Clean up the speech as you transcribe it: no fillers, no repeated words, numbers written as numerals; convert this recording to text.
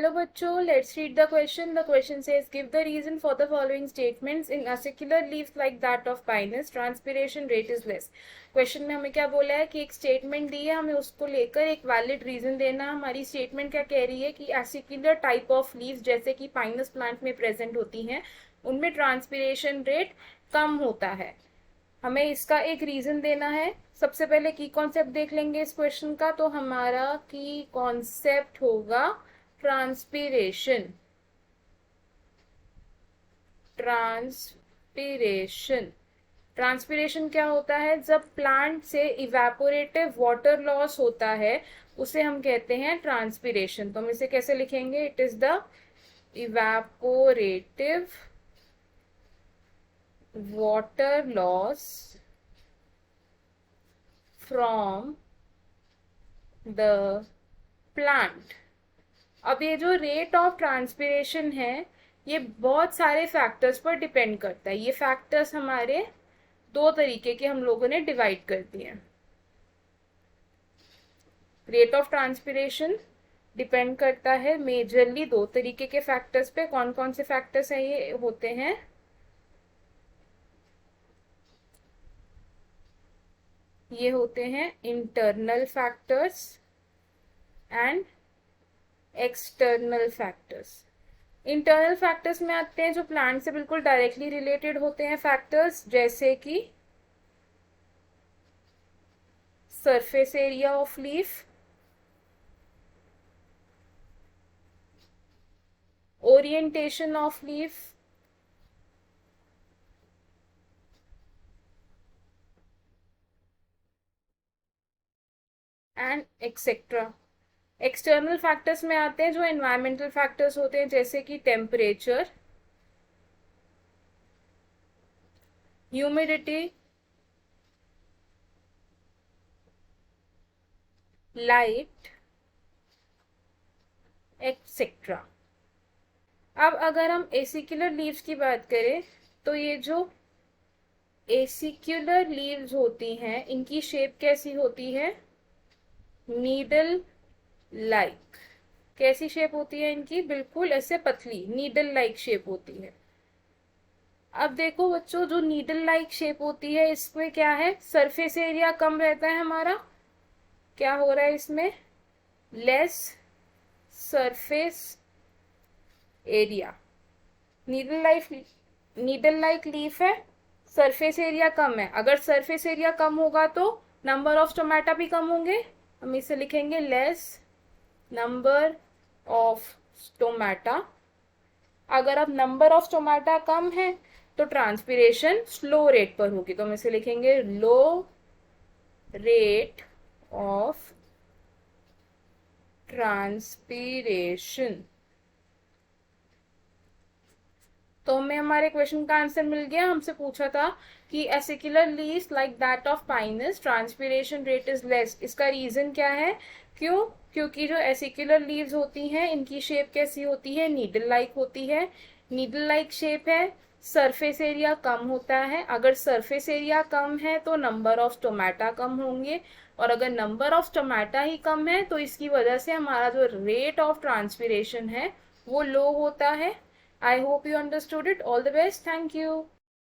Hello बच्चों, let's read the question. The question says, give the reason for the following statements. In acicular leaves like that of pinus, transpiration rate is less. Question में हमें क्या बोला है कि एक statement दी है, हमें उसको लेकर एक वैलिड रीजन देना। हमारी स्टेटमेंट क्या कह रही है कि एसिकुलर टाइप ऑफ लीव्स जैसे कि पाइनस प्लांट में प्रेजेंट होती हैं, उनमें ट्रांसपिरेशन रेट कम होता है। हमें इसका एक रीजन देना है। सबसे पहले की कॉन्सेप्ट देख लेंगे इस क्वेश्चन का। तो हमारा की कॉन्सेप्ट होगा ट्रांसपिरेशन। ट्रांसपिरेशन ट्रांसपिरेशन क्या होता है? जब प्लांट से इवेपोरेटिव वाटर लॉस होता है उसे हम कहते हैं ट्रांसपिरेशन। तो हम इसे कैसे लिखेंगे? It is the evaporative water loss from the plant. अब ये जो रेट ऑफ ट्रांसपिरेशन है ये बहुत सारे फैक्टर्स पर डिपेंड करता है। ये फैक्टर्स हमारे दो तरीके के हम लोगों ने डिवाइड कर दिए हैं। रेट ऑफ ट्रांसपिरेशन डिपेंड करता है मेजरली दो तरीके के फैक्टर्स पे। कौन कौन से फैक्टर्स हैं ये होते हैं? ये होते हैं internal factors and external factors. Internal factors में आते हैं जो प्लांट से बिल्कुल डायरेक्टली रिलेटेड होते हैं फैक्टर्स, जैसे कि surface area of leaf, orientation of leaf, and etcetera. External factors में आते हैं जो एनवायरमेंटल फैक्टर्स होते हैं, जैसे कि टेम्परेचर, ह्यूमिडिटी, लाइट, एक्सेट्रा। अब अगर हम एसिकुलर लीव्स की बात करें तो ये जो एसिकुलर लीव्स होती हैं इनकी शेप कैसी होती है? Needle like. कैसी शेप होती है इनकी? बिल्कुल ऐसे पतली नीडल लाइक शेप होती है। अब देखो बच्चों, जो नीडल लाइक शेप होती है इसमें क्या है? सरफेस एरिया कम रहता है हमारा। क्या हो रहा है इसमें? Less surface area. Needle like leaf है, सरफेस एरिया कम है। अगर सरफेस एरिया कम होगा तो नंबर ऑफ स्टोमेटा भी कम होंगे। हम इसे लिखेंगे लेस नंबर ऑफ स्टोमेटा। अगर अब नंबर ऑफ स्टोमेटा कम है तो ट्रांसपिरेशन स्लो रेट पर होगी। तो हम इसे लिखेंगे लो रेट ऑफ ट्रांसपिरेशन। तो हमें हमारे क्वेश्चन का आंसर मिल गया। हमसे पूछा था कि acicular leaves like that of pinus transpiration rate is less. इसका रीजन क्या है? क्यों? क्योंकि जो एसिकुलर लीव्स होती हैं इनकी शेप कैसी होती है? नीडल लाइक होती है। नीडल लाइक शेप है, सरफेस एरिया कम होता है। अगर सरफेस एरिया कम है तो नंबर ऑफ स्टोमेटा कम होंगे, और अगर नंबर ऑफ स्टोमेटा ही कम है तो इसकी वजह से हमारा जो रेट ऑफ ट्रांसपिरेशन है वो लो होता है। I hope you understood it. All the best. Thank you.